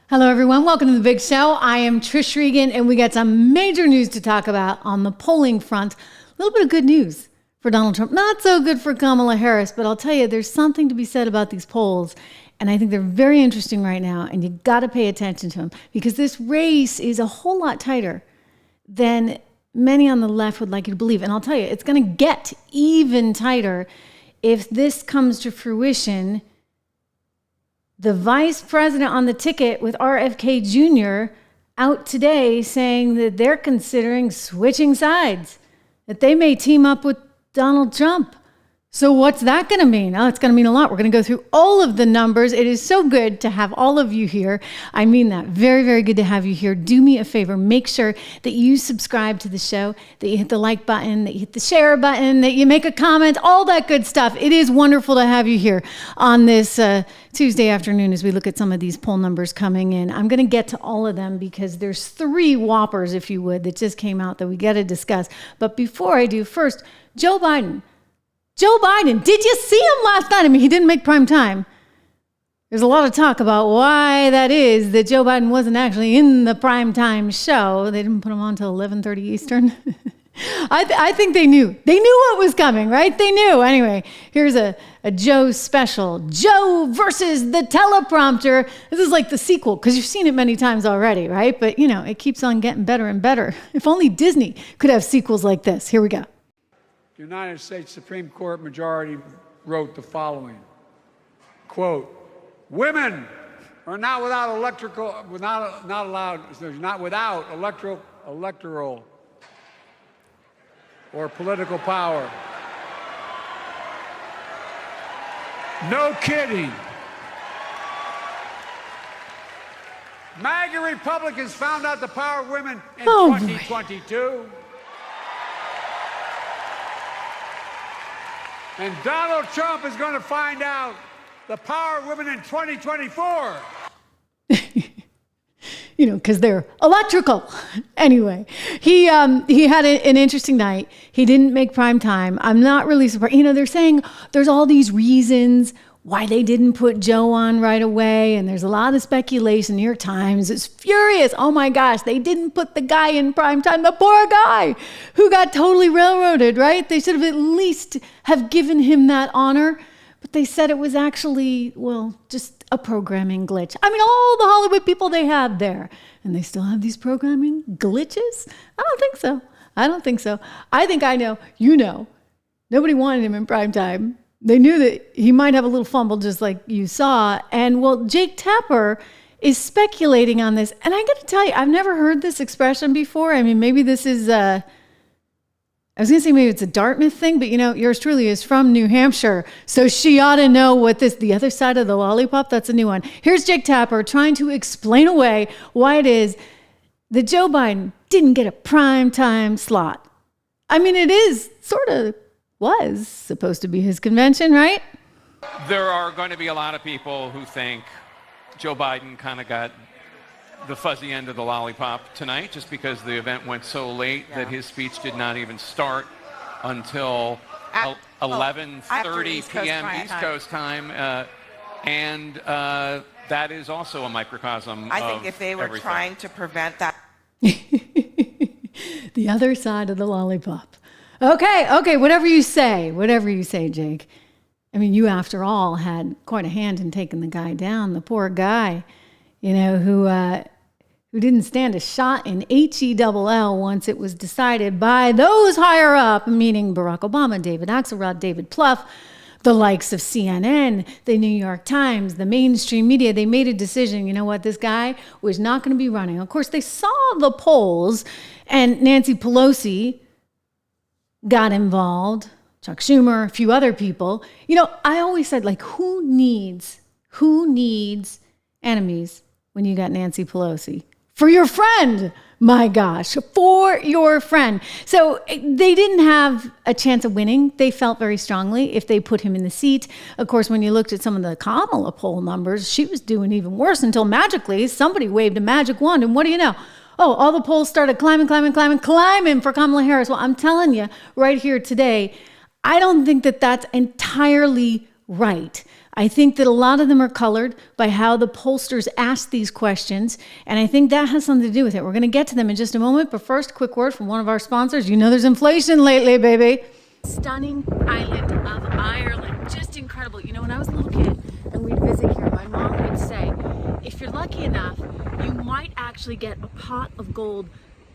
Hello, everyone. Welcome to the big show. I am Trish Regan, and we got some major news to talk about on the polling front. A little bit of good news for Donald Trump. Not so good for Kamala Harris, but I'll tell you, there's something to be said about these polls. And I think they're very interesting right now, and you got to pay attention to them because this race is a whole lot tighter than many on the left would like you to believe. And I'll tell you, it's going to get even tighter if this comes to fruition. The vice president on the ticket with RFK Jr. out today saying that they're considering switching sides, that they may team up with Donald Trump. So what's that going to mean? Oh, it's going to mean a lot. We're going to go through all of the numbers. It is so good to have all of you here. I mean that. Very, very good to have you here. Do me a favor. Make sure that you subscribe to the show, that you hit the like button, that you hit the share button, that you make a comment, all that good stuff. It is wonderful to have you here on this Tuesday afternoon as we look at some of these poll numbers coming in. I'm going to get to all of them because there's three whoppers, if you would, that just came out that we got to discuss. But before I do, first, Joe Biden, did you see him last night? I mean, he didn't make prime time. There's a lot of talk about why that is, that Joe Biden wasn't actually in the prime time show. They didn't put him on until 11:30 Eastern. I think they knew. They knew what was coming, right? They knew. Anyway, here's a Joe special. Joe versus the teleprompter. This is like the sequel, because you've seen it many times already, right? But, you know, it keeps on getting better and better. If only Disney could have sequels like this. Here we go. The United States Supreme Court majority wrote the following, quote, women are not without electoral or political power. No kidding. MAGA Republicans found out the power of women in 2022. And Donald Trump is going to find out the power of women in 2024. You know, because they're electrical. Anyway, he had an interesting night. He didn't make prime time. I'm not really surprised. You know, they're saying there's all these reasons why they didn't put Joe on right away. And there's a lot of speculation. New York Times is furious. Oh my gosh, they didn't put the guy in prime time. The poor guy who got totally railroaded, right? They should have at least have given him that honor. But they said it was actually, well, just a programming glitch. I mean, all the Hollywood people they had there. And they still have these programming glitches? I don't think so. I think I know. You know. Nobody wanted him in prime time. They knew that he might have a little fumble just like you saw. And well, Jake Tapper is speculating on this. And I got to tell you, I've never heard this expression before. I mean, maybe this is, I was going to say maybe it's a Dartmouth thing, but you know, yours truly is from New Hampshire. So she ought to know what the other side of the lollipop, that's a new one. Here's Jake Tapper trying to explain away why it is that Joe Biden didn't get a prime time slot. I mean, it is sort of was supposed to be his convention, right? There are going to be a lot of people who think Joe Biden kind of got the fuzzy end of the lollipop tonight just because the event went so late that his speech did not even start until 11:30 p.m. East Coast time. And that is also a microcosm I think of if they were everything. trying to prevent that. The other side of the lollipop. Okay, whatever you say, Jake. I mean, you, after all, had quite a hand in taking the guy down, the poor guy, you know, who didn't stand a shot in HELL once it was decided by those higher up, meaning Barack Obama, David Axelrod, David Plouffe, the likes of CNN, the New York Times, the mainstream media. They made a decision, you know what, this guy was not going to be running. Of course, they saw the polls, and Nancy Pelosi got involved, Chuck Schumer, a few other people. You know, I always said, like, who needs enemies when you got Nancy Pelosi? For your friend, my gosh, for your friend. So they didn't have a chance of winning. They felt very strongly if they put him in the seat. Of course, when you looked at some of the Kamala poll numbers, she was doing even worse until magically somebody waved a magic wand. And what do you know? Oh, all the polls started climbing for Kamala Harris. Well, I'm telling you right here today, I don't think that that's entirely right. I think that a lot of them are colored by how the pollsters ask these questions, and I think that has something to do with it. We're going to get to them in just a moment, but first, quick word from one of our sponsors. You know there's inflation lately, baby. Stunning island of Ireland. Just incredible. You know, when I was a little kid and we'd visit here, my mom would say, if you're lucky enough, you might actually get a pot of gold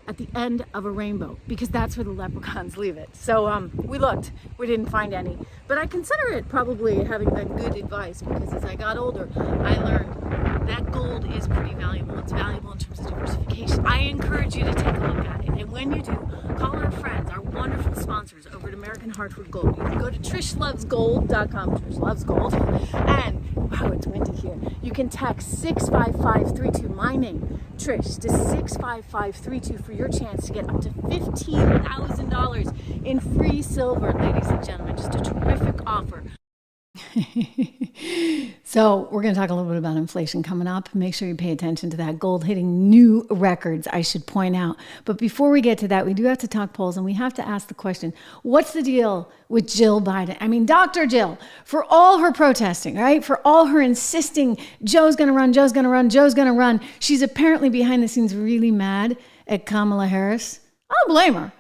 at the end of a rainbow, because that's where the leprechauns leave it. So we looked, we didn't find any, but I consider it probably having been good advice, because as I got older, I learned that gold is pretty valuable. It's valuable in terms of diversification. I encourage you to take a look at it, and when you do, call our friends, our wonderful sponsors over at American Hartford Gold. You can go to trishlovesgold.com, Trish Loves Gold, and wow, it's windy here. You can text 65532, my name, Trish, to 65532 for your chance to get up to $15,000 in free silver, ladies and gentlemen. Just a terrific offer. So we're going to talk a little bit about inflation coming up. Make sure you pay attention to that. Gold hitting new records, I should point out. But before we get to that, we do have to talk polls, and we have to ask the question, what's the deal with Jill Biden? I mean, Dr. Jill, for all her protesting, right? For all her insisting, Joe's going to run, Joe's going to run, Joe's going to run. She's apparently behind the scenes really mad at Kamala Harris. I don't blame her.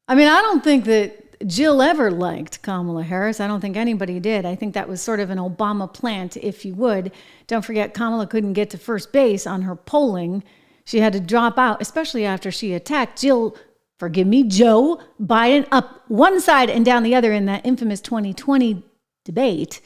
I mean, I don't think that Jill ever liked Kamala Harris. I don't think anybody did. I think that was sort of an Obama plant, if you would. Don't forget, Kamala couldn't get to first base on her polling. She had to drop out, especially after she attacked Joe Biden up one side and down the other in that infamous 2020 debate,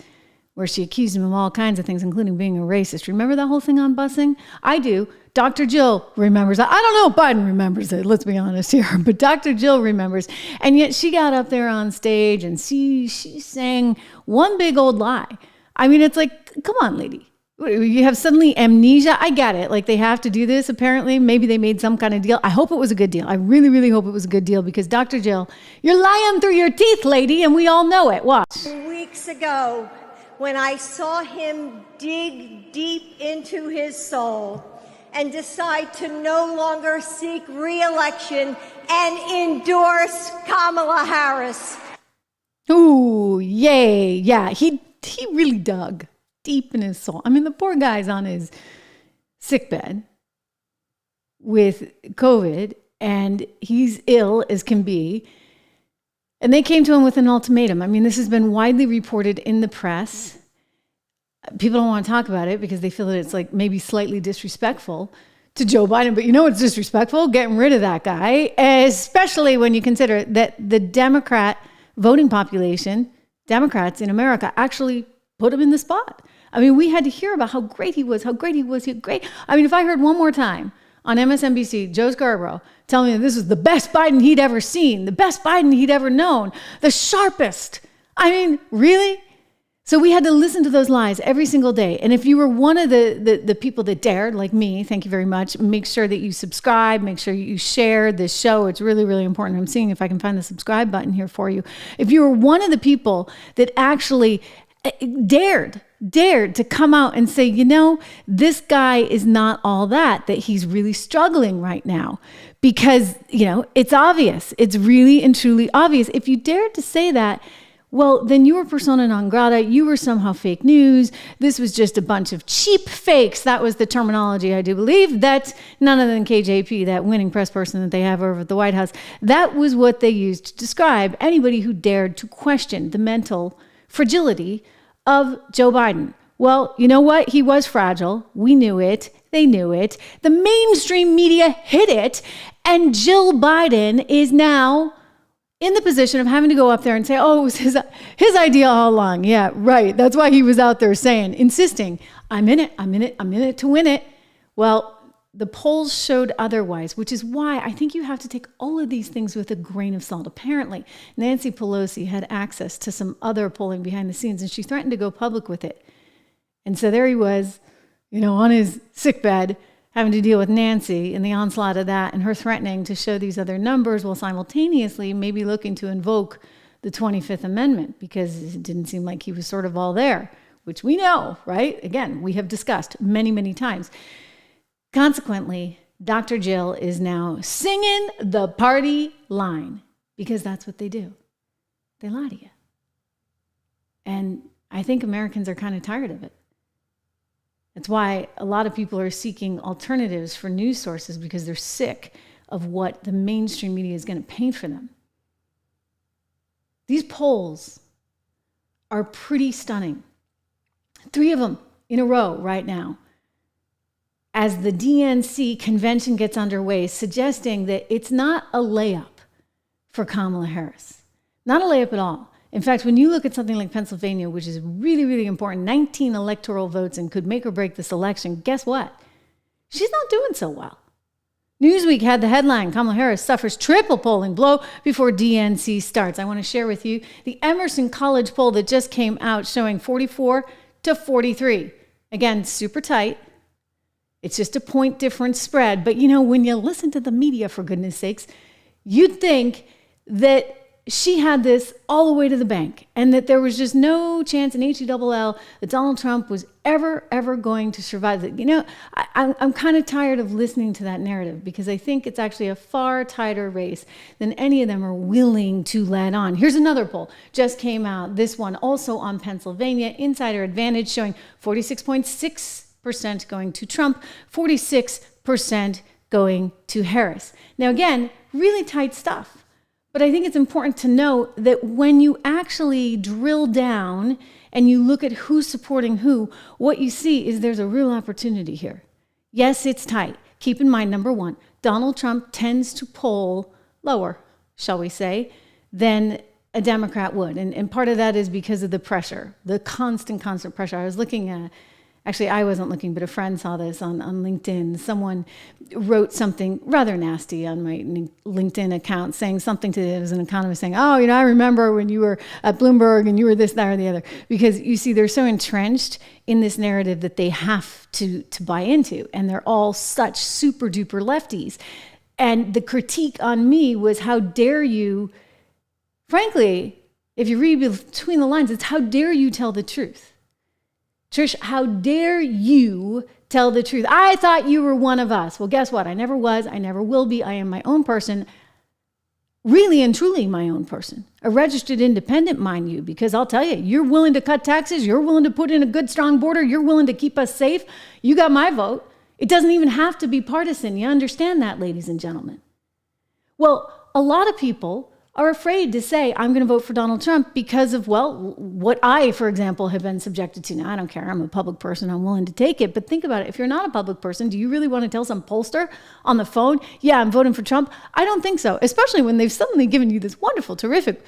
where she accused him of all kinds of things, including being a racist. Remember that whole thing on busing? I do. Dr. Jill remembers. I don't know if Biden remembers it, let's be honest here, but Dr. Jill remembers. And yet she got up there on stage and she sang one big old lie. I mean, it's like, come on, lady. You have suddenly amnesia. I get it. Like, they have to do this, apparently. Maybe they made some kind of deal. I hope it was a good deal. I really, really hope it was a good deal, because Dr. Jill, you're lying through your teeth, lady, and we all know it. Watch. Weeks ago, when I saw him dig deep into his soul and decide to no longer seek re-election and endorse Kamala Harris. Ooh, yay. Yeah, he really dug deep in his soul. I mean, the poor guy's on his sickbed with COVID, and he's ill as can be. And they came to him with an ultimatum. I mean, this has been widely reported in the press. People don't want to talk about it because they feel that it's like maybe slightly disrespectful to Joe Biden. But you know what's disrespectful? Getting rid of that guy, especially when you consider that the Democrat voting population, Democrats in America, actually put him in the spot. I mean, we had to hear about how great he was, how great he was. Great. I mean, if I heard one more time on MSNBC, Joe Scarborough telling me that this was the best Biden he'd ever seen, the best Biden he'd ever known, the sharpest. I mean, really? So we had to listen to those lies every single day. And if you were one of the people that dared, like me, thank you very much, make sure that you subscribe, make sure you share this show. It's really, really important. I'm seeing if I can find the subscribe button here for you. If you were one of the people that actually dared to come out and say, you know, this guy is not all that he's really struggling right now, because, you know, it's obvious. It's really and truly obvious. If you dared to say that, well, then you were persona non grata. You were somehow fake news. This was just a bunch of cheap fakes. That was the terminology, I do believe. That's none other than KJP, that winning press person that they have over at the White House. That was what they used to describe anybody who dared to question the mental fragility of Joe Biden. Well, you know what? He was fragile. We knew it. They knew it. The mainstream media hid it. And Jill Biden is now in the position of having to go up there and say, oh, it was his idea all along. Yeah, right. That's why he was out there insisting, I'm in it to win it. Well, the polls showed otherwise, which is why I think you have to take all of these things with a grain of salt. Apparently, Nancy Pelosi had access to some other polling behind the scenes, and she threatened to go public with it. And so there he was, you know, on his sickbed, having to deal with Nancy and the onslaught of that and her threatening to show these other numbers while simultaneously maybe looking to invoke the 25th Amendment, because it didn't seem like he was sort of all there, which we know, right? Again, we have discussed many, many times. Consequently, Dr. Jill is now singing the party line, because that's what they do. They lie to you. And I think Americans are kind of tired of it. That's why a lot of people are seeking alternatives for news sources, because they're sick of what the mainstream media is going to paint for them. These polls are pretty stunning. 3 of them in a row right now, as the DNC convention gets underway, suggesting that it's not a layup for Kamala Harris. Not a layup at all. In fact, when you look at something like Pennsylvania, which is really, really important, 19 electoral votes and could make or break this election, guess what? She's not doing so well. Newsweek had the headline, Kamala Harris suffers triple polling blow before DNC starts. I want to share with you the Emerson College poll that just came out showing 44 to 43. Again, super tight. It's just a point difference spread. But when you listen to the media, for goodness sakes, you'd think that she had this all the way to the bank and that there was just no chance in HELL that Donald Trump was ever going to survive. I'm kind of tired of listening to that narrative, because I think it's actually a far tighter race than any of them are willing to let on. Here's another poll just came out. This one also on Pennsylvania, Insider Advantage, showing 46.6% going to Trump, 46% going to Harris. Now again, really tight stuff. But I think it's important to note that when you actually drill down and you look at who's supporting who, what you see is there's a real opportunity here. Yes, it's tight. Keep in mind, number one, Donald Trump tends to poll lower, shall we say, than a Democrat would. And part of that is because of the pressure, the constant pressure. I was looking at, actually, I wasn't looking, but a friend saw this on LinkedIn. Someone wrote something rather nasty on my LinkedIn account, saying something to, it was an economist saying, I remember when you were at Bloomberg and you were this, that, or the other. Because you see, they're so entrenched in this narrative that they have to buy into. And they're all such super duper lefties. And the critique on me was, how dare you, frankly, if you read between the lines, it's how dare you tell the truth. Trish, how dare you tell the truth? I thought you were one of us. Well, guess what? I never was. I never will be. I am my own person. Really and truly my own person. A registered independent, mind you, because I'll tell you, you're willing to cut taxes. You're willing to put in a good, strong border. You're willing to keep us safe. You got my vote. It doesn't even have to be partisan. You understand that, ladies and gentlemen? Well, a lot of people are afraid to say, I'm going to vote for Donald Trump because of, what I, for example, have been subjected to. Now, I don't care. I'm a public person. I'm willing to take it. But think about it. If you're not a public person, do you really want to tell some pollster on the phone, yeah, I'm voting for Trump? I don't think so, especially when they've suddenly given you this wonderful, terrific,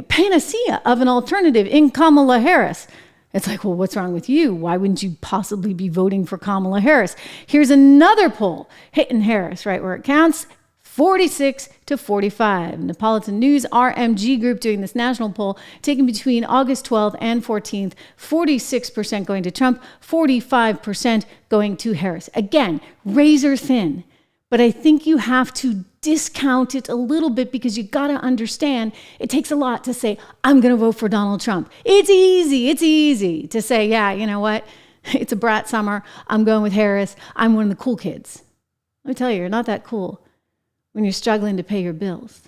panacea of an alternative in Kamala Harris. It's like, well, what's wrong with you? Why wouldn't you possibly be voting for Kamala Harris? Here's another poll hitting Harris right where it counts. 46 to 45. Neapolitan News RMG Group doing this national poll, taking between August 12th and 14th, 46% going to Trump, 45% going to Harris. Again, razor thin. But I think you have to discount it a little bit, because you got to understand it takes a lot to say, I'm going to vote for Donald Trump. It's easy to say, yeah, you know what? It's a brat summer. I'm going with Harris. I'm one of the cool kids. Let me tell you, you're not that cool when you're struggling to pay your bills,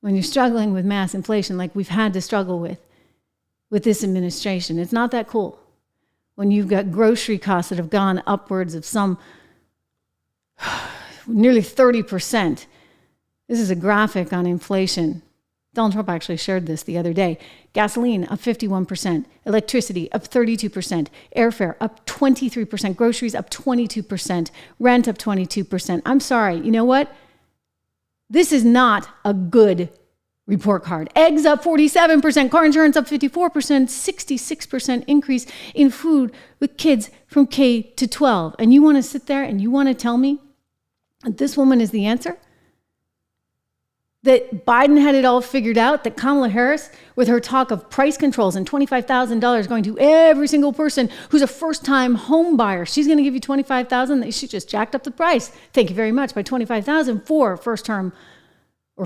when you're struggling with mass inflation like we've had to struggle with this administration. It's not that cool when you've got grocery costs that have gone upwards of some nearly 30%. This is a graphic on inflation. Donald Trump actually shared this the other day. Gasoline up 51%, electricity up 32%, airfare up 23%, groceries up 22%, rent up 22%. I'm sorry, you know what? This is not a good report card. Eggs up 47%, car insurance up 54%, 66% increase in food with kids from K to 12. And you want to sit there and you want to tell me that this woman is the answer? That Biden had it all figured out, that Kamala Harris, with her talk of price controls and $25,000 going to every single person who's a first-time home buyer, she's going to give you $25,000. She just jacked up the price, thank you very much, by $25,000 for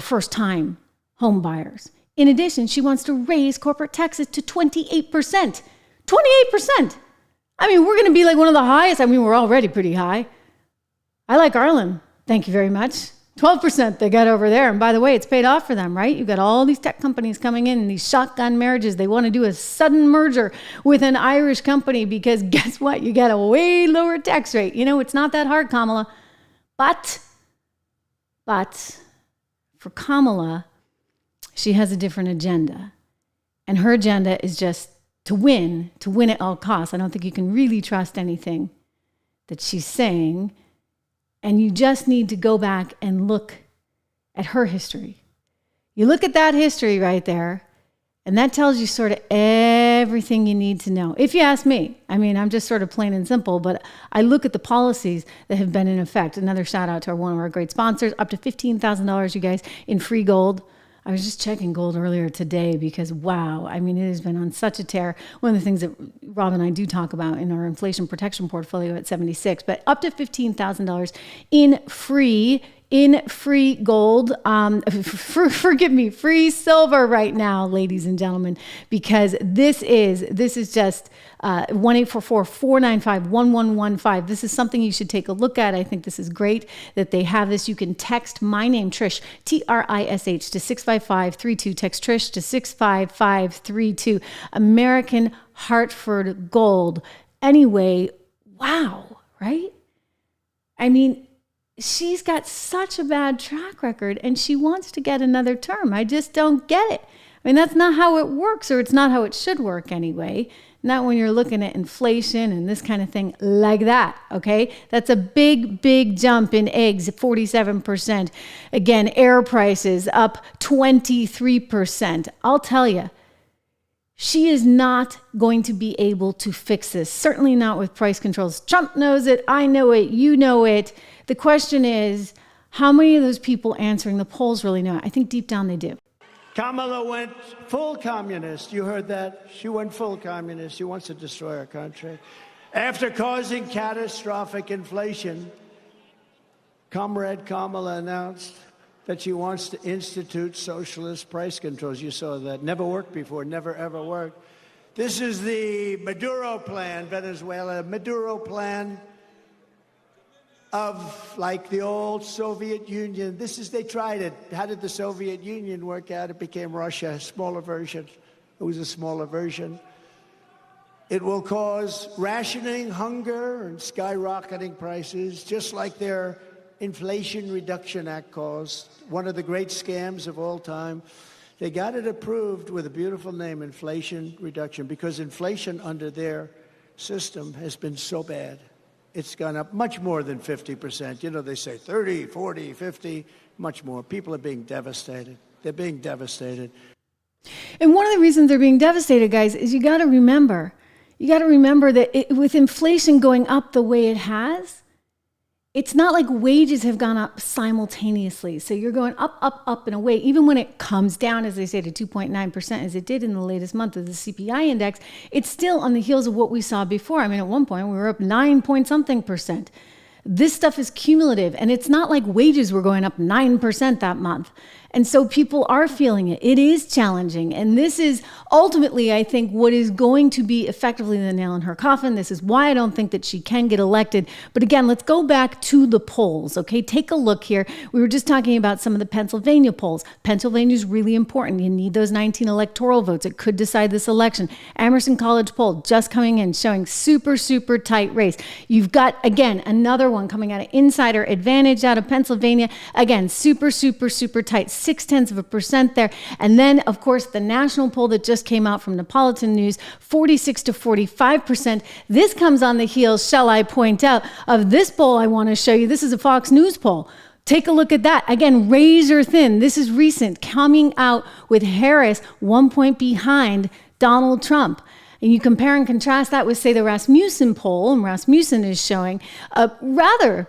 first-time home buyers. In addition, she wants to raise corporate taxes to 28%. 28%! I mean, we're going to be like one of the highest. I mean, we're already pretty high. I like Ireland, thank you very much. 12% they got over there. And by the way, it's paid off for them, right? You've got all these tech companies coming in and these shotgun marriages. They want to do a sudden merger with an Irish company because guess what? You got a way lower tax rate. You know, it's not that hard, Kamala. But for Kamala, she has a different agenda. And her agenda is just to win at all costs. I don't think you can really trust anything that she's saying. And you just need to go back and look at her history. You look at that history right there, and that tells you sort of everything you need to know. If you ask me, I mean, I'm just sort of plain and simple, but I look at the policies that have been in effect. Another shout out to one of our great sponsors, up to $15,000, you guys, in free gold. I was just checking gold earlier today because, wow, I mean, it has been on such a tear. One of the things that Rob and I do talk about in our inflation protection portfolio at 76, but up to $15,000 in free gold, forgive me, free silver right now, ladies and gentlemen, because this is just 1-844-495-1115. This is something you should take a look at. I think this is great that they have this. You can text my name, Trish, Trish, to 65532. Text Trish to 65532. American Hartford Gold. Anyway, wow, right? I mean, she's got such a bad track record and she wants to get another term. I just don't get it. I mean, that's not how it works, or it's not how it should work anyway. Not when you're looking at inflation and this kind of thing like that, okay? That's a big, big jump in eggs, 47%. Again, air prices up 23%. I'll tell you, she is not going to be able to fix this. Certainly not with price controls. Trump knows it. I know it. You know it. The question is, how many of those people answering the polls really know it? I think deep down they do. Kamala went full communist. You heard that? She went full communist. She wants to destroy our country. After causing catastrophic inflation, Comrade Kamala announced that she wants to institute socialist price controls. You saw that. Never worked before. Never, ever worked. This is the Maduro plan, Venezuela. Maduro plan of like the old Soviet Union. They tried it. How did the Soviet Union work out? It became Russia, a smaller version. It was a smaller version. It will cause rationing, hunger, and skyrocketing prices, just like their Inflation Reduction Act caused, one of the great scams of all time. They got it approved with a beautiful name, Inflation Reduction, because inflation under their system has been so bad. It's gone up much more than 50%. You know, they say 30, 40, 50, much more. People are being devastated. They're being devastated. And one of the reasons they're being devastated, guys, is you got to remember that with inflation going up the way it has, it's not like wages have gone up simultaneously. So you're going up, up, up and away. Even when it comes down, as they say, to 2.9%, as it did in the latest month of the CPI index, it's still on the heels of what we saw before. I mean, at one point, we were up 9-point-something%. This stuff is cumulative, and it's not like wages were going up 9% that month. And so people are feeling it. It is challenging. And this is ultimately, I think, what is going to be effectively the nail in her coffin. This is why I don't think that she can get elected. But again, let's go back to the polls, okay? Take a look here. We were just talking about some of the Pennsylvania polls. Pennsylvania is really important. You need those 19 electoral votes. It could decide this election. Emerson College poll just coming in, showing super, super tight race. You've got, again, another one coming out of Insider Advantage out of Pennsylvania. Again, super, super, super tight. 0.6% there. And then, of course, the national poll that just came out from Neapolitan News, 46 to 45%. This comes on the heels, shall I point out, of this poll I want to show you. This is a Fox News poll. Take a look at that. Again, razor thin. This is recent, coming out with Harris 1 point behind Donald Trump. And you compare and contrast that with, say, the Rasmussen poll, and Rasmussen is showing a rather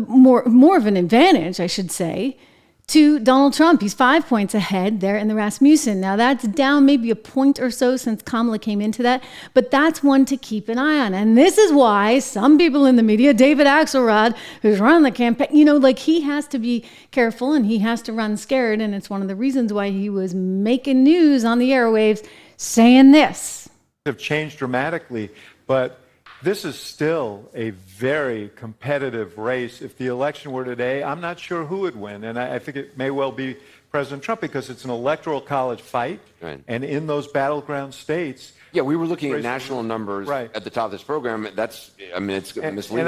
more of an advantage, I should say, to Donald Trump. He's 5 points ahead there in the Rasmussen. Now that's down maybe a point or so since Kamala came into that, but that's one to keep an eye on. And this is why some people in the media, David Axelrod, who's running the campaign, he has to be careful and he has to run scared. And it's one of the reasons why he was making news on the airwaves saying this. Have changed dramatically, but This is still a very competitive race. If the election were today, I'm not sure who would win. And I think it may well be President Trump because it's an electoral college fight. Right. And in those battleground states. Yeah, we were looking at national numbers at the top of this program. It's misleading.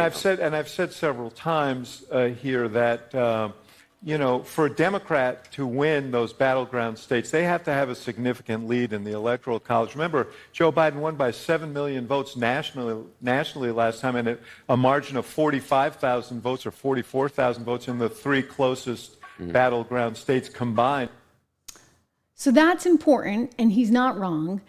And I've said several times here that, for a Democrat to win those battleground states, they have to have a significant lead in the Electoral College. Remember, Joe Biden won by 7 million votes nationally last time, and a margin of 45,000 votes or 44,000 votes in the three closest battleground states combined. So that's important, and he's not wrong.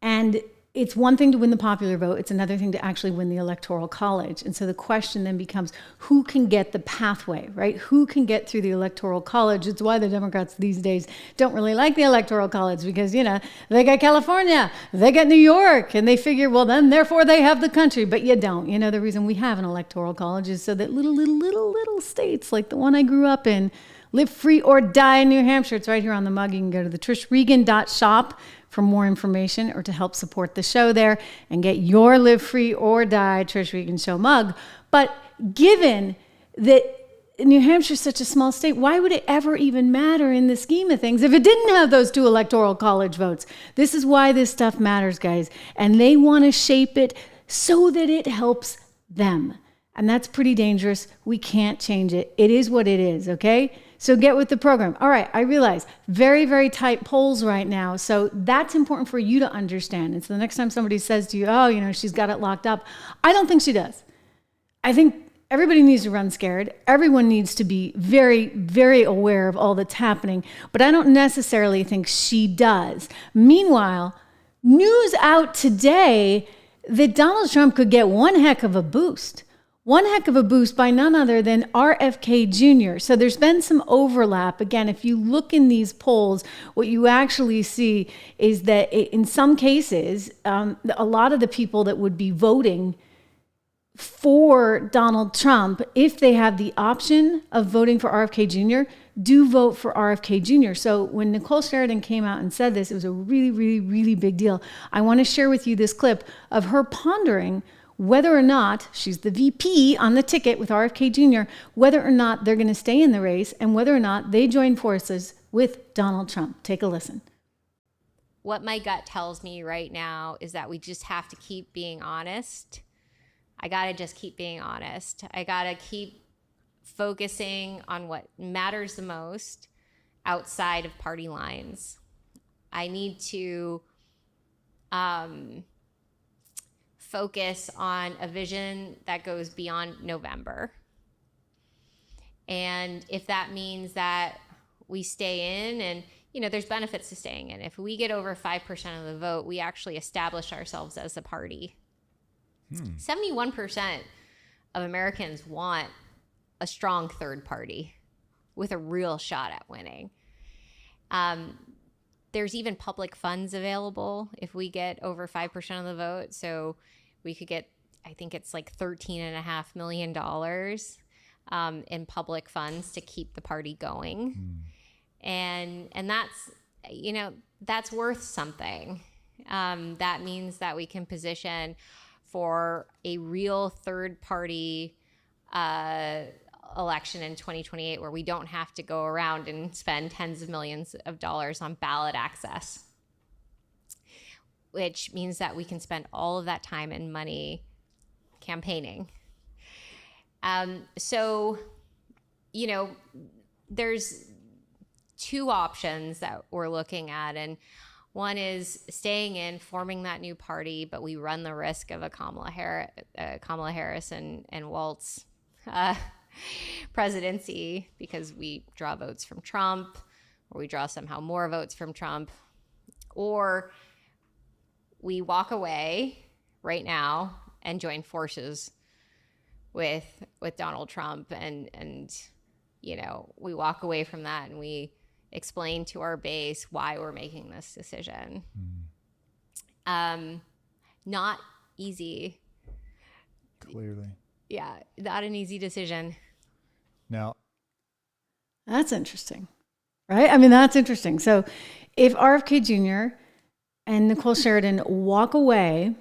And it's one thing to win the popular vote. It's another thing to actually win the Electoral College. And so the question then becomes, who can get the pathway, right? Who can get through the Electoral College? It's why the Democrats these days don't really like the Electoral College because, they got California, they got New York, and they figure, well, then, therefore, they have the country. But you don't. The reason we have an Electoral College is so that little states like the one I grew up in live free or die in New Hampshire. It's right here on the mug. You can go to the trishregan.shop for more information or to help support the show there and get your Live Free or Die Trish Regan Show mug. But given that New Hampshire is such a small state, why would it ever even matter in the scheme of things if it didn't have those two Electoral College votes? This is why this stuff matters, guys. And they want to shape it so that it helps them. And that's pretty dangerous. We can't change it. It is what it is, okay? So get with the program. All right, I realize very, very tight polls right now. So that's important for you to understand. And so the next time somebody says to you, she's got it locked up, I don't think she does. I think everybody needs to run scared. Everyone needs to be very, very aware of all that's happening. But I don't necessarily think she does. Meanwhile, news out today that Donald Trump could get one heck of a boost. One heck of a boost by none other than RFK Jr. So there's been some overlap. Again, if you look in these polls, what you actually see is that in some cases, a lot of the people that would be voting for Donald Trump, if they have the option of voting for RFK Jr., do vote for RFK Jr. So when Nicole Sheridan came out and said this, it was a really, really, really big deal. I want to share with you this clip of her pondering whether or not she's the VP on the ticket with RFK Jr., whether or not they're going to stay in the race and whether or not they join forces with Donald Trump. Take a listen. What my gut tells me right now is that we just have to keep being honest. I got to just keep being honest. I got to keep focusing on what matters the most outside of party lines. I need to focus on a vision that goes beyond November. And if that means that we stay in, and there's benefits to staying in. If we get over 5% of the vote, we actually establish ourselves as a party. 71% of Americans want a strong third party with a real shot at winning. There's even public funds available if we get over 5% of the vote. So we could get, I think it's like $13.5 million in public funds to keep the party going. And that's, that's worth something. That means that we can position for a real third party election in 2028 where we don't have to go around and spend tens of millions of dollars on ballot access, which means that we can spend all of that time and money campaigning. So, there's two options that we're looking at. And one is staying in, forming that new party, but we run the risk of a Kamala Harris and Waltz presidency because we draw votes from Trump, or we draw somehow more votes from Trump, or we walk away right now and join forces with Donald Trump, and we walk away from that and we explain to our base why we're making this decision. Not easy. Clearly. Yeah, not an easy decision. Now, that's interesting, right? I mean, that's interesting. So if RFK Jr. and Nicole Sheridan walk away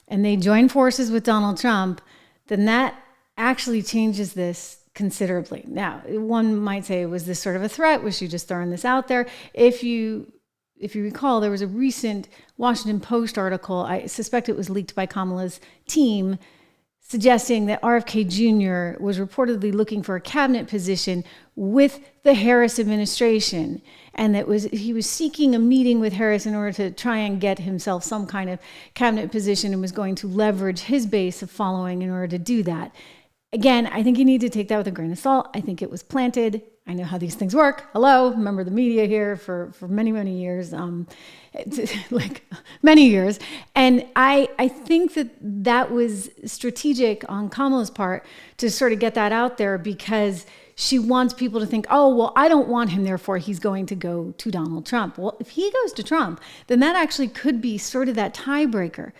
and they join forces with Donald Trump, then that actually changes this considerably. Now, one might say, was this sort of a threat? Was she just throwing this out there? If you recall, there was a recent Washington Post article, I suspect it was leaked by Kamala's team, suggesting that RFK Jr. was reportedly looking for a cabinet position with the Harris administration, and that he was seeking a meeting with Harris in order to try and get himself some kind of cabinet position, and was going to leverage his base of following in order to do that. Again, I think you need to take that with a grain of salt. I think it was planted. I know how these things work. Hello, remember the media here for many, many years, like many years. And I think that was strategic on Kamala's part to sort of get that out there, because she wants people to think, oh, well, I don't want him, therefore he's going to go to Donald Trump. Well, if he goes to Trump, then that actually could be sort of that tiebreaker.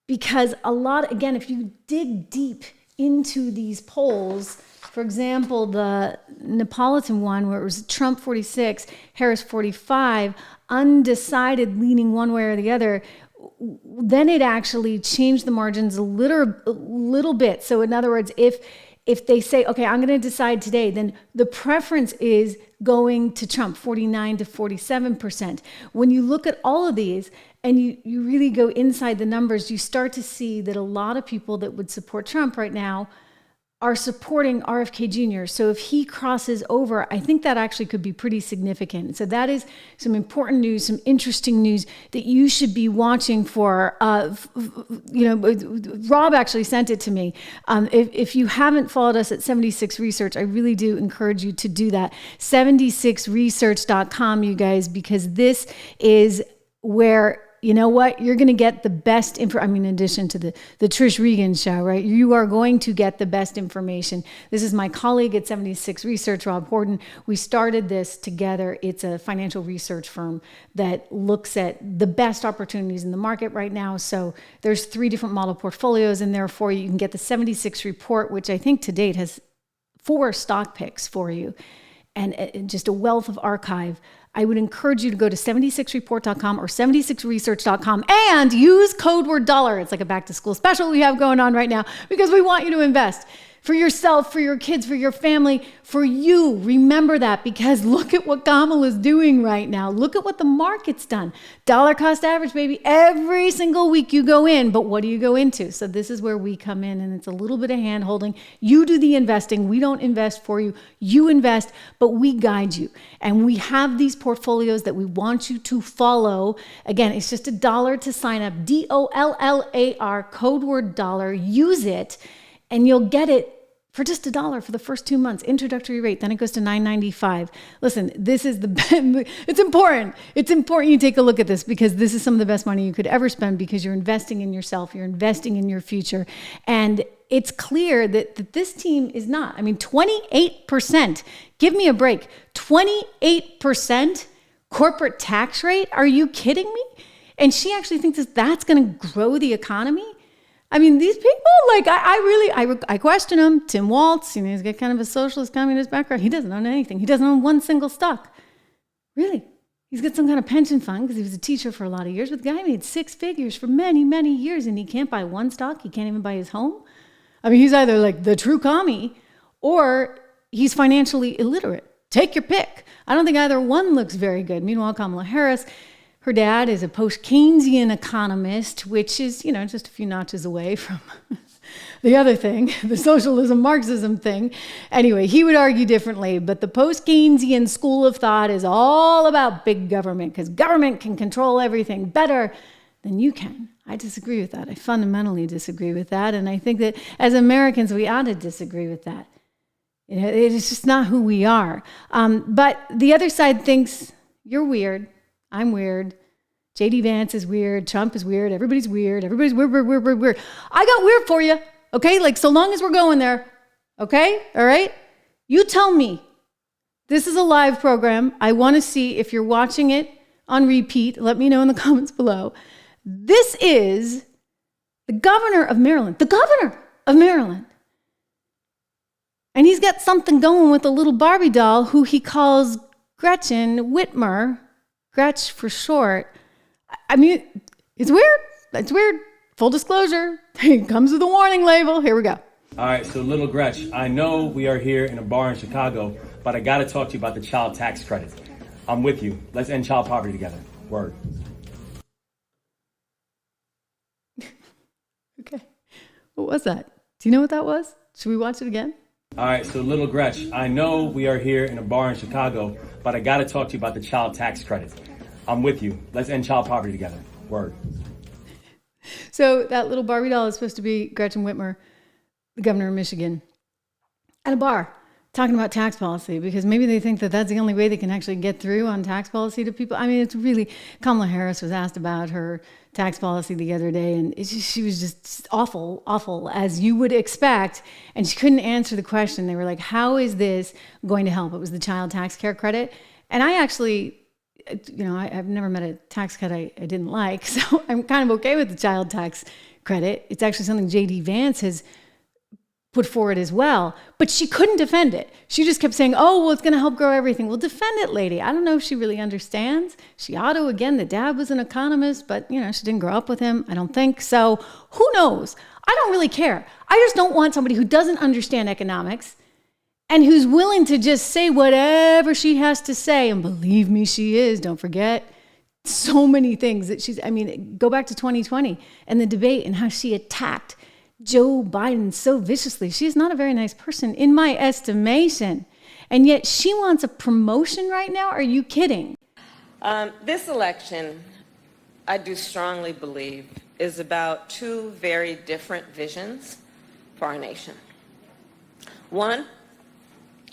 Because again, if you dig deep into these polls, for example, the Neapolitan one, where it was Trump 46, Harris 45, undecided, leaning one way or the other, then it actually changed the margins a little bit. So in other words, if they say, okay, I'm going to decide today, then the preference is going to Trump, 49 to 47%. When you look at all of these and you really go inside the numbers, you start to see that a lot of people that would support Trump right now are supporting RFK Jr. So if he crosses over, I think that actually could be pretty significant. So that is some important news, some interesting news that you should be watching for. Rob actually sent it to me. If you haven't followed us at 76 Research, I really do encourage you to do that. 76research.com, you guys, because this is where, you know what, you're going to get the best in addition to the Trish Regan Show, right? You are going to get the best information. This is my colleague at 76 Research, Rob Horton. We started this together. It's a financial research firm that looks at the best opportunities in the market right now. So there's 3 different model portfolios in there for you. You can get the 76 report, which I think to date has 4 stock picks for you, and just a wealth of archive. I would encourage you to go to 76report.com or 76research.com and use code word dollar. It's like a back to school special we have going on right now, because we want you to invest for yourself, for your kids, for your family, for you. Remember that, because look at what Kamala is doing right now. Look at what the market's done. Dollar cost average, baby. Every single week you go in, but what do you go into? So this is where we come in, and it's a little bit of hand holding. You do the investing. We don't invest for you. You invest, but we guide you. And we have these portfolios that we want you to follow. Again, it's just $1 to sign up. DOLLAR, code word dollar. Use it, and you'll get it for just $1 for the first 2 months, introductory rate. Then it goes to $9.95. Listen, this is it's important. It's important you take a look at this, because this is some of the best money you could ever spend, because you're investing in yourself, you're investing in your future. And it's clear that this team is not. 28%. Give me a break. 28% corporate tax rate? Are you kidding me? And she actually thinks that's going to grow the economy? These people, I question him. Tim Waltz, he's got kind of a socialist communist background. He doesn't own anything. He doesn't own one single stock. Really. He's got some kind of pension fund because he was a teacher for a lot of years. But the guy made 6 figures for many, many years, and he can't buy one stock. He can't even buy his home. He's either like the true commie, or he's financially illiterate. Take your pick. I don't think either one looks very good. Meanwhile, Kamala Harris, her dad is a post-Keynesian economist, which is, just a few notches away from the other thing, the socialism, Marxism thing. Anyway, he would argue differently, but the post-Keynesian school of thought is all about big government, because government can control everything better than you can. I disagree with that. I fundamentally disagree with that, and I think that as Americans, we ought to disagree with that. It is just not who we are. But the other side thinks, you're weird. I'm weird. J.D. Vance is weird. Trump is weird. Everybody's weird. Everybody's weird. I got weird for you. Okay? So long as we're going there. Okay? All right? You tell me. This is a live program. I want to see if you're watching it on repeat. Let me know in the comments below. This is the governor of Maryland. The governor of Maryland. And he's got something going with a little Barbie doll who he calls Gretchen Whitmer. Gretch for short. It's weird. It's weird. full disclosure, it comes with a warning label. Here we go. All right, so little Gretch, I know we are here in a bar in Chicago, but I got to talk to you about the child tax credit. I'm with you. Let's end child poverty together. Word. Okay. What was that? Do you know what that was? Should we watch it again? All right, so little Gretch, I know we are here in a bar in Chicago, but I got to talk to you about the child tax credit. I'm with you. Let's end child poverty together. Word. So that little Barbie doll is supposed to be Gretchen Whitmer, the governor of Michigan, at a bar talking about tax policy, because maybe they think that that's the only way they can actually get through on tax policy to people. I mean, it's really, Kamala Harris was asked about her tax policy the other day, and she was just awful, as you would expect, and she couldn't answer the question. They were like, how is this going to help? It was the child tax care credit. And I actually, I've never met a tax cut I didn't like, so I'm kind of okay with the child tax credit. It's actually something J.D. Vance has put forward as well, but she couldn't defend it. She just kept saying, oh, well, it's going to help grow everything. Well, defend it, lady. I don't know if she really understands. She ought to. Again, the dad was an economist, but, she didn't grow up with him, I don't think. So who knows? I don't really care. I just don't want somebody who doesn't understand economics and who's willing to just say whatever she has to say. And believe me, she is. Don't forget so many things that go back to 2020 and the debate and how she attacked Joe Biden so viciously. She's not a very nice person in my estimation. And yet she wants a promotion right now? Are you kidding? This election, I do strongly believe, is about two very different visions for our nation. One,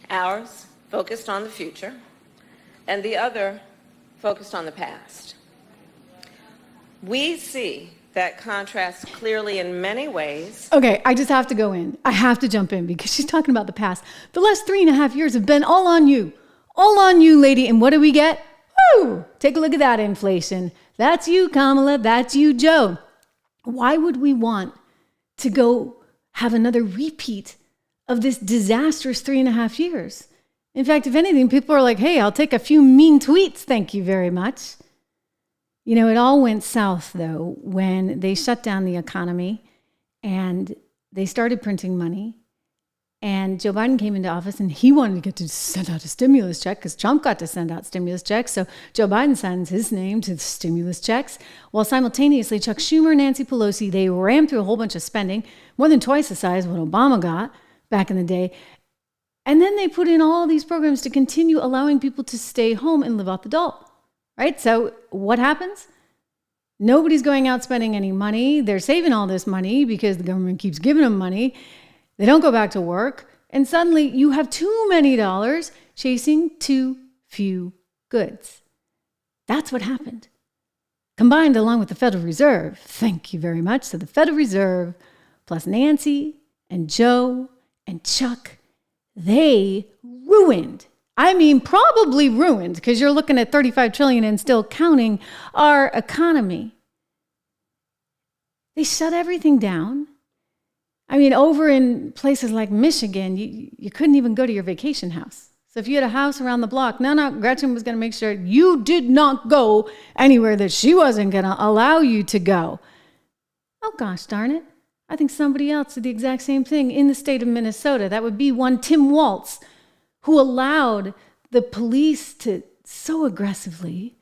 ours, focused on the future, and the other, focused on the past. We see that contrasts clearly in many ways. Okay, I just have to go in. I have to jump in because she's talking about the past. The last 3.5 years have been all on you. All on you, lady. And what do we get? Woo! Take a look at that inflation. That's you, Kamala. That's you, Joe. Why would we want to go have another repeat of this disastrous 3.5 years? In fact, if anything, people are like, hey, I'll take a few mean tweets. Thank you very much. It all went south, though, when they shut down the economy and they started printing money. And Joe Biden came into office and he wanted to get to send out a stimulus check because Trump got to send out stimulus checks. So Joe Biden signs his name to the stimulus checks. While simultaneously, Chuck Schumer and Nancy Pelosi, they rammed through a whole bunch of spending, more than twice the size of what Obama got back in the day. And then they put in all these programs to continue allowing people to stay home and live out the dole. Right? So what happens? Nobody's going out spending any money. They're saving all this money because the government keeps giving them money. They don't go back to work. And suddenly you have too many dollars chasing too few goods. That's what happened. Combined along with the Federal Reserve. Thank you very much. So the Federal Reserve plus Nancy and Joe and Chuck, they ruined, probably ruined, because you're looking at $35 trillion and still counting, our economy. They shut everything down. Over in places like Michigan, you couldn't even go to your vacation house. So if you had a house around the block, Gretchen was going to make sure you did not go anywhere that she wasn't going to allow you to go. Oh, gosh darn it. I think somebody else did the exact same thing in the state of Minnesota. That would be one Tim Walz, who allowed the police to so aggressively,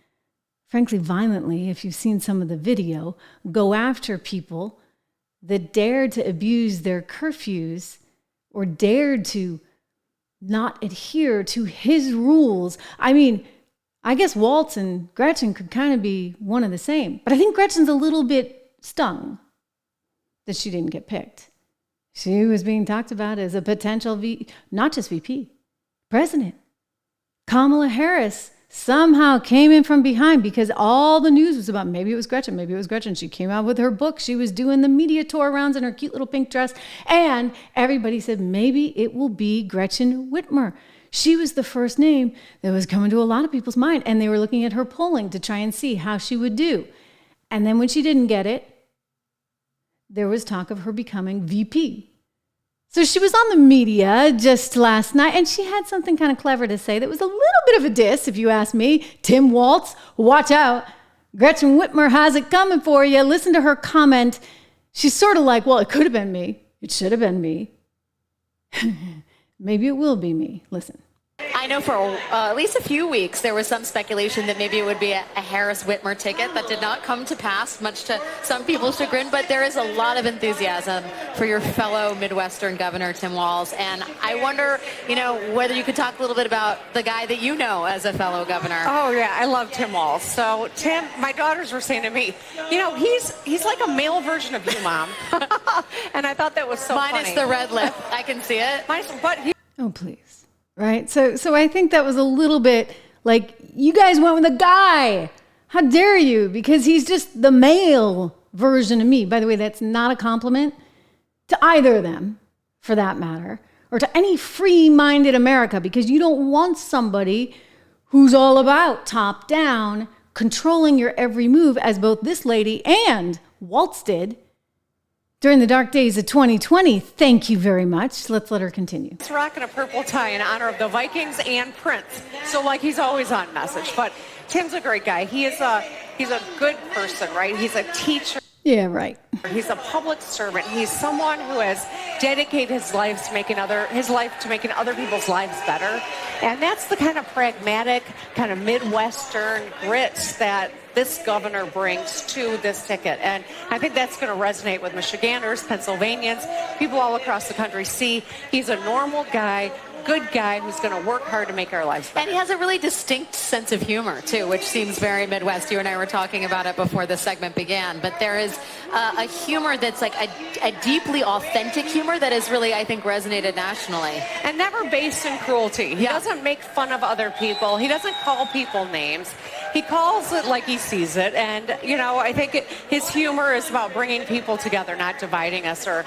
frankly violently, if you've seen some of the video, go after people that dared to abuse their curfews or dared to not adhere to his rules. I guess Waltz and Gretchen could kind of be one of the same, but I think Gretchen's a little bit stung that she didn't get picked. She was being talked about as a potential not just VP, president. Kamala Harris somehow came in from behind because all the news was about maybe it was Gretchen. She came out with her book. She was doing the media tour rounds in her cute little pink dress. And everybody said maybe it will be Gretchen Whitmer. She was the first name that was coming to a lot of people's mind. And they were looking at her polling to try and see how she would do. And then when she didn't get it, there was talk of her becoming VP. So she was on the media just last night, and she had something kind of clever to say that was a little bit of a diss, if you ask me. Tim Walz, watch out. Gretchen Whitmer has it coming for you. Listen to her comment she's sort of like, well, it could have been me. It should have been me. Maybe it will be me. Listen. I know for at least a few weeks there was some speculation that maybe it would be a Harris-Whitmer ticket. That did not come to pass, much to some people's chagrin, but there is a lot of enthusiasm for your fellow Midwestern governor, Tim Walz. And I wonder, whether you could talk a little bit about the guy that you know as a fellow governor. Oh, yeah, I love Tim Walz. So, Tim, my daughters were saying to me, he's like a male version of you, Mom. And I thought that was so funny. Minus the red lip. I can see it. Oh, please. Right? So I think that was a little bit like, you guys went with a guy. How dare you? Because he's just the male version of me. By the way, that's not a compliment to either of them, for that matter, or to any free-minded America, because you don't want somebody who's all about top down, controlling your every move, as both this lady and Walz did during the dark days of 2020. Thank you very much. Let's let her continue. He's rocking a purple tie in honor of the Vikings and Prince. So, he's always on message. But Tim's a great guy. He's a good person, right? He's a teacher. Yeah, right. He's a public servant. He's someone who has dedicated his life to making other people's lives better. And that's the kind of pragmatic, kind of Midwestern grits that this governor brings to this ticket. And I think that's going to resonate with Michiganders, Pennsylvanians, people all across the country. See, he's a normal guy, good guy who's going to work hard to make our lives better. And he has a really distinct sense of humor, too, which seems very Midwest. You and I were talking about it before the segment began. But there is a humor that's like a deeply authentic humor that has really, I think, resonated nationally. And never based in cruelty. He doesn't make fun of other people. He doesn't call people names. He calls it like he sees it. And, I think his humor is about bringing people together, not dividing us or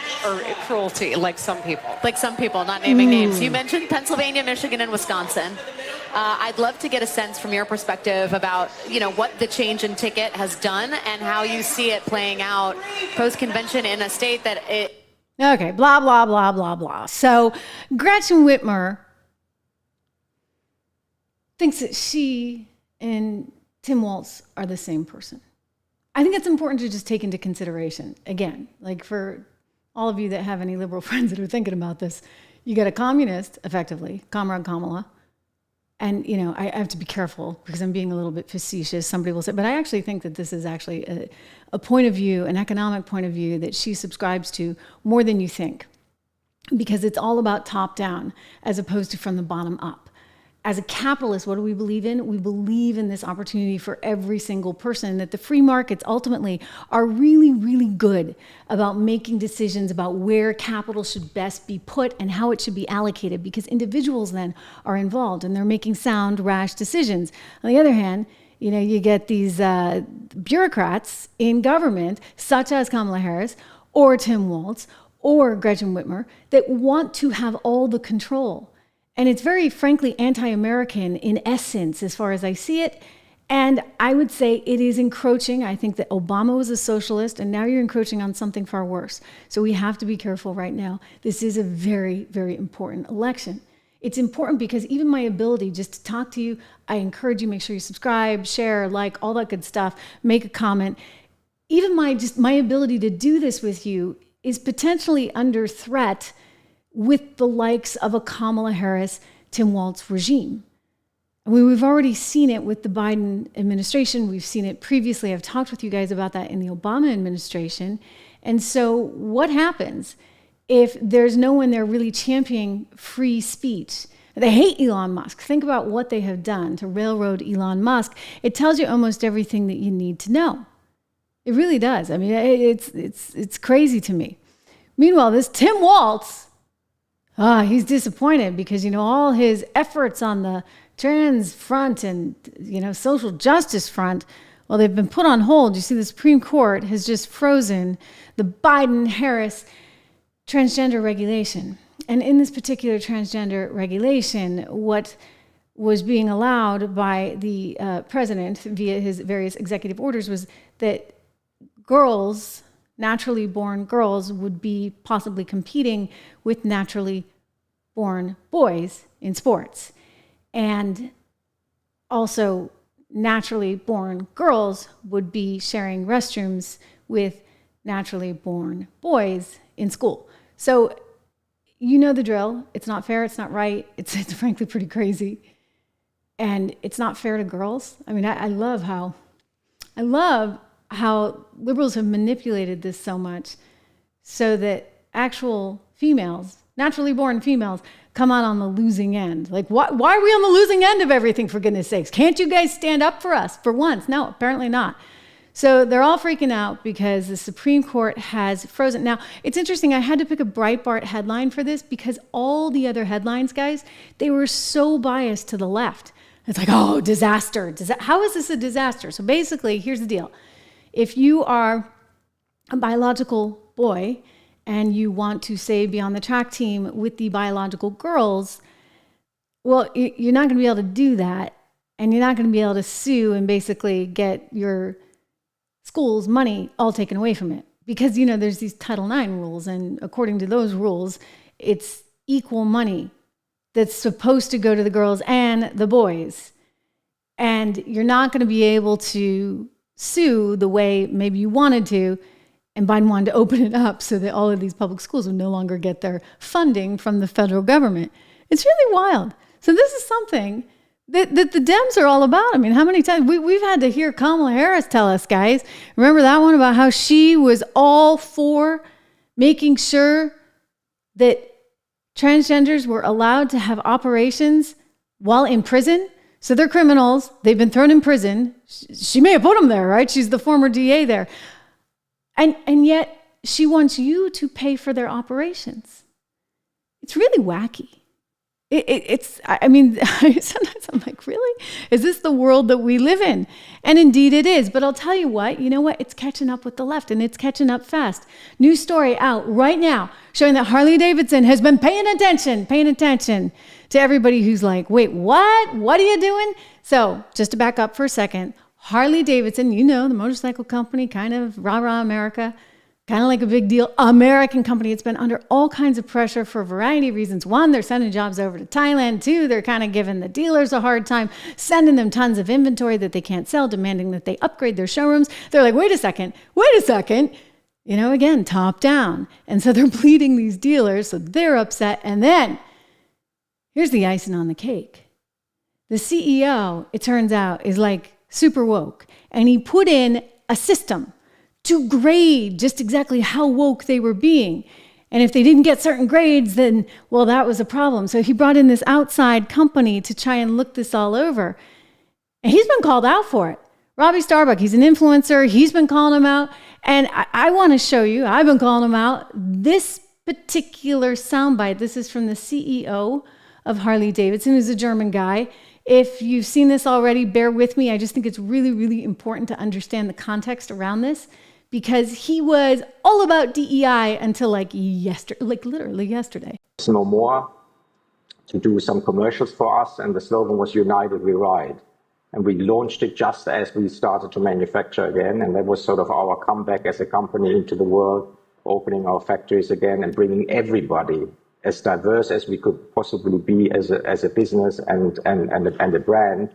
cruelty like some people. Like some people, not naming names. You mentioned Pennsylvania, Michigan, and Wisconsin. I'd love to get a sense from your perspective about, what the change in ticket has done and how you see it playing out post-convention in a state that it... Okay, blah, blah, blah, blah, blah. So Gretchen Whitmer thinks that she and Tim Walz are the same person. I think it's important to just take into consideration, again, like for all of you that have any liberal friends that are thinking about this, you got a communist, effectively, Comrade Kamala, and, I have to be careful because I'm being a little bit facetious. Somebody will say, but I actually think that this is actually a point of view, an economic point of view that she subscribes to more than you think, because it's all about top down as opposed to from the bottom up. As a capitalist, what do we believe in? We believe in this opportunity for every single person, that the free markets ultimately are really, really good about making decisions about where capital should best be put and how it should be allocated, because individuals then are involved and they're making sound, rash decisions. On the other hand, you get these bureaucrats in government, such as Kamala Harris or Tim Walz or Gretchen Whitmer, that want to have all the control. And it's very, frankly, anti-American in essence, as far as I see it. And I would say it is encroaching. I think that Obama was a socialist, and now you're encroaching on something far worse. So we have to be careful right now. This is a very, very important election. It's important because even my ability just to talk to you, I encourage you, make sure you subscribe, share, like, all that good stuff, make a comment. Even my ability to do this with you is potentially under threat with the likes of a Kamala Harris, Tim Walz regime. We've already seen it with the Biden administration. We've seen it previously. I've talked with you guys about that in the Obama administration. And so what happens if there's no one there really championing free speech? They hate Elon Musk. Think about what they have done to railroad Elon Musk. It tells you almost everything that you need to know. It really does. I mean, it's crazy to me. Meanwhile, this Tim Walz, he's disappointed because, all his efforts on the trans front and, social justice front, well, they've been put on hold. You see, the Supreme Court has just frozen the Biden-Harris transgender regulation. And in this particular transgender regulation, what was being allowed by the president via his various executive orders was that girls, naturally born girls, would be possibly competing with naturally born boys in sports. And also naturally born girls would be sharing restrooms with naturally born boys in school. So you know the drill. It's not fair. It's not right. It's frankly pretty crazy. And it's not fair to girls. I mean, I love how liberals have manipulated this so much so that actual females, naturally born females, come out on the losing end. Like, why are we on the losing end of everything, for goodness sakes? Can't you guys stand up for us for once? No, apparently not. So they're all freaking out because the Supreme Court has frozen. Now, it's interesting. I had to pick a Breitbart headline for this because all the other headlines, guys, they were so biased to the left. It's like, oh, disaster. How is this a disaster? So basically, here's the deal. If you are a biological boy and you want to, say, be on the track team with the biological girls, well, you're not going to be able to do that. And you're not going to be able to sue and basically get your school's money all taken away from it. Because, you know, there's these Title IX rules. And according to those rules, it's equal money that's supposed to go to the girls and the boys. And you're not going to be able to sue the way maybe you wanted to. And Biden wanted to open it up so that all of these public schools would no longer get their funding from the federal government. It's really wild. So this is something that the Dems are all about. I mean, how many times we've had to hear Kamala Harris tell us, guys, remember that one about how she was all for making sure that transgenders were allowed to have operations while in prison? So they're criminals. They've been thrown in prison. She may have put them there, right? She's the former DA there. And yet she wants you to pay for their operations. It's really wacky. I mean, sometimes I'm like, really? Is this the world that we live in? And indeed it is. But I'll tell you what, it's catching up with the left, and it's catching up fast. New story out right now showing that Harley Davidson has been paying attention to everybody who's like, wait, what? What are you doing? So just to back up for a second, Harley Davidson, the motorcycle company, kind of rah-rah America, kind of like a big deal American company. It's been under all kinds of pressure for a variety of reasons. One, they're sending jobs over to Thailand. Two, they're kind of giving the dealers a hard time, sending them tons of inventory that they can't sell, demanding that they upgrade their showrooms. They're like, wait a second. Again, top down. And so they're bleeding these dealers, so they're upset. And then here's the icing on the cake. The CEO, it turns out, is like super woke. And he put in a system to grade just exactly how woke they were being. And if they didn't get certain grades, then, well, that was a problem. So he brought in this outside company to try and look this all over. And he's been called out for it. Robbie Starbuck, he's an influencer. He's been calling him out. And I want to show you, I've been calling him out, this particular soundbite. This is from the CEO of Harley Davidson, who's a German guy. If you've seen this already, bear with me. I just think it's really, really important to understand the context around this, because he was all about DEI until literally yesterday. No more to do some commercials for us, and the slogan was United We Ride. And we launched it just as we started to manufacture again, and that was sort of our comeback as a company into the world, opening our factories again and bringing everybody as diverse as we could possibly be as a business and a brand,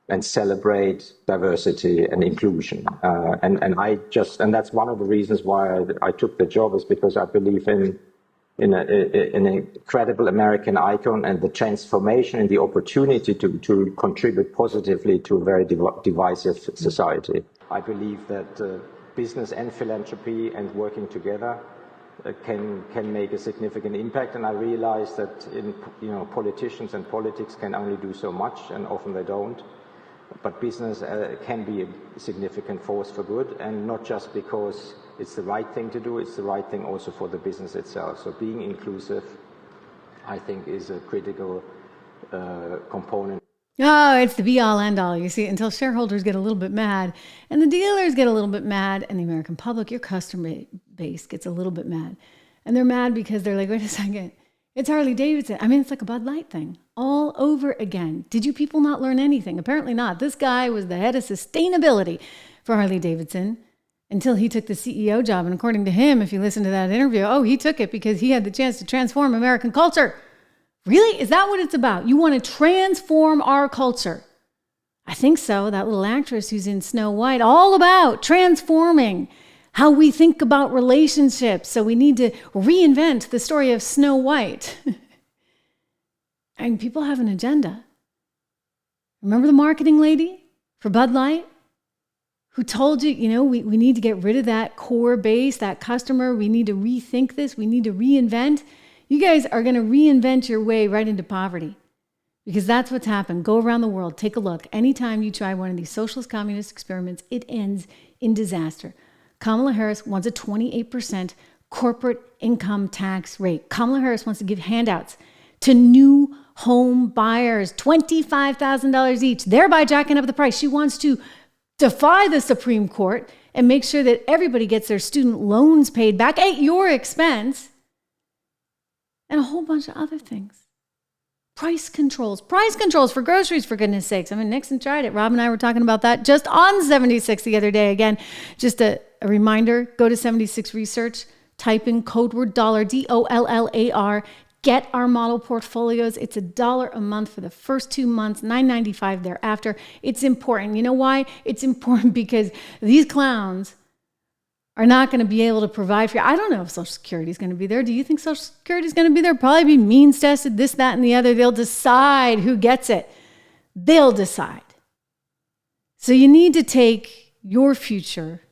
and celebrate diversity and inclusion. And that's one of the reasons why I took the job, is because I believe in a credible American icon and the transformation and the opportunity to contribute positively to a very divisive society. I believe that business and philanthropy and working together can make a significant impact, and I realize that politicians and politics can only do so much, and often they don't. But business can be a significant force for good, and not just because it's the right thing to do, it's the right thing also for the business itself. So being inclusive, I think, is a critical component. Oh, it's the be-all, end-all. You see, until shareholders get a little bit mad, and the dealers get a little bit mad, and the American public, your customer base, gets a little bit mad. And they're mad because they're like, wait a second, it's Harley Davidson. I mean, it's like a Bud Light thing all over again. Did you people not learn anything? Apparently not. This guy was the head of sustainability for Harley Davidson until he took the CEO job. And according to him, if you listen to that interview, he took it because he had the chance to transform American culture. Really? Is that what it's about? You want to transform our culture? I think so. That little actress who's in Snow White, all about transforming how we think about relationships. So we need to reinvent the story of Snow White. And people have an agenda. Remember the marketing lady for Bud Light who told you, you know, we need to get rid of that core base, that customer. We need to rethink this. We need to reinvent. You guys are going to reinvent your way right into poverty because that's what's happened. Go around the world. Take a look. Anytime you try one of these socialist communist experiments, it ends in disaster. Kamala Harris wants a 28% corporate income tax rate. Kamala Harris wants to give handouts to new home buyers, $25,000 each, thereby jacking up the price. She wants to defy the Supreme Court and make sure that everybody gets their student loans paid back at your expense, and a whole bunch of other things. Price controls for groceries, for goodness sakes. I mean, Nixon tried it. Rob and I were talking about that just on 76 the other day. Again, just a reminder, go to 76 Research, type in code word dollar, DOLLAR, get our model portfolios. It's $1 a month for the first 2 months, $9.95 thereafter. It's important. You know why? It's important because these clowns are not going to be able to provide for you. I don't know if Social Security is going to be there. Do you think Social Security is going to be there? Probably be means tested, this, that, and the other. They'll decide who gets it. They'll decide. So you need to take your future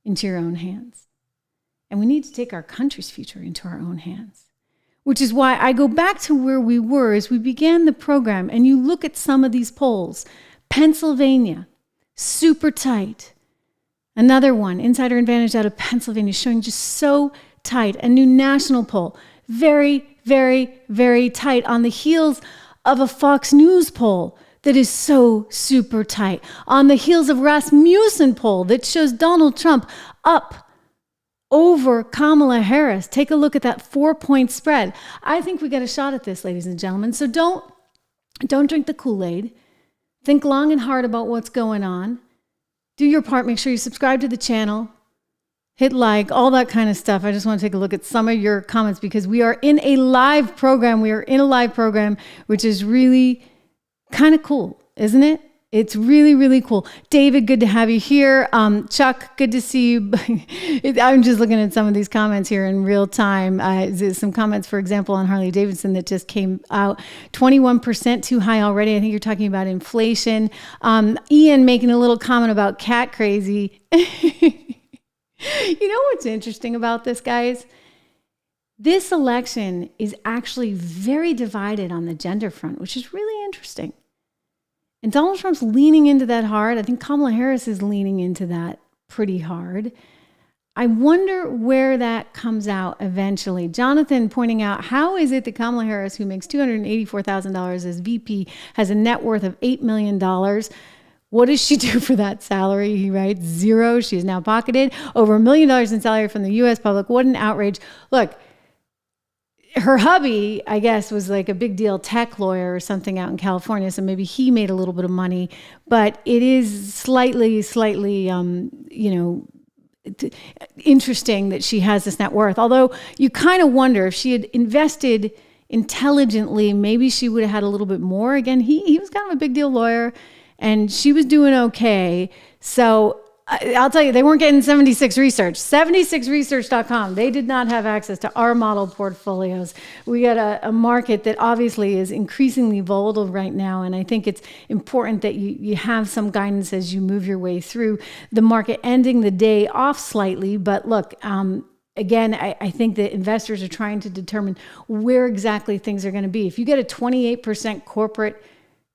into your own hands. And we need to take our country's future into our own hands. Which is why I go back to where we were as we began the program, and you look at some of these polls. Pennsylvania, super tight. Another one, Insider Advantage out of Pennsylvania, showing just so tight. A new national poll, very, very, very tight, on the heels of a Fox News poll that is so super tight. On the heels of Rasmussen poll that shows Donald Trump up over Kamala Harris. Take a look at that 4-point spread. I think we got a shot at this, ladies and gentlemen. So don't drink the Kool-Aid. Think long and hard about what's going on. Do your part. Make sure you subscribe to the channel. Hit like, all that kind of stuff. I just want to take a look at some of your comments because we are in a live program. We are in a live program, which is really kind of cool, isn't it? It's really, really cool. David, good to have you here. Chuck, good to see you. I'm just looking at some of these comments here in real time. Some comments, for example, on Harley Davidson that just came out. 21% too high already. I think you're talking about inflation. Ian making a little comment about cat crazy. You know what's interesting about this, guys? This election is actually very divided on the gender front, which is really interesting. And Donald Trump's leaning into that hard. I think Kamala Harris is leaning into that pretty hard. I wonder where that comes out eventually. Jonathan pointing out, how is it that Kamala Harris, who makes $284,000 as VP, has a net worth of $8 million? What does she do for that salary? He writes, zero. She has now pocketed over $1 million in salary from the U.S. public. What an outrage. Look, her hubby, I guess, was like a big deal tech lawyer or something out in California. So maybe he made a little bit of money, but it is slightly, interesting that she has this net worth. Although you kind of wonder if she had invested intelligently, maybe she would have had a little bit more. Again, he was kind of a big deal lawyer and she was doing okay. So I'll tell you, they weren't getting 76 Research. 76research.com. They did not have access to our model portfolios. We got a market that obviously is increasingly volatile right now, and I think it's important that you have some guidance as you move your way through the market, ending the day off slightly. But look, again, I think that investors are trying to determine where exactly things are going to be. If you get a 28% corporate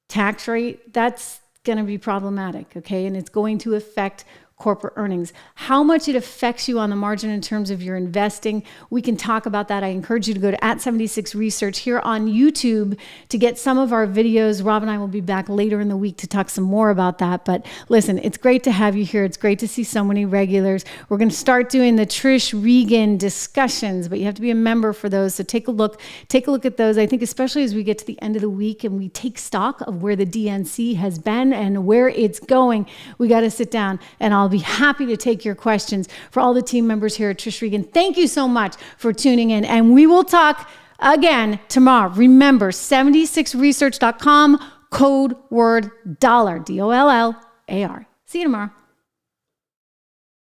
tax rate, that's going to be problematic, okay? And it's going to affect corporate earnings. How much it affects you on the margin in terms of your investing, we can talk about that. I encourage you to go to @76Research here on YouTube to get some of our videos. Rob and I will be back later in the week to talk some more about that. But listen, it's great to have you here. It's great to see so many regulars. We're going to start doing the Trish Regan discussions, but you have to be a member for those. So take a look at those. I think especially as we get to the end of the week and we take stock of where the DNC has been and where it's going, we got to sit down and I'll be happy to take your questions. For all the team members here at Trish Regan, thank you so much for tuning in, and we will talk again tomorrow. Remember, 76research.com, code word dollar, DOLLAR. See you tomorrow.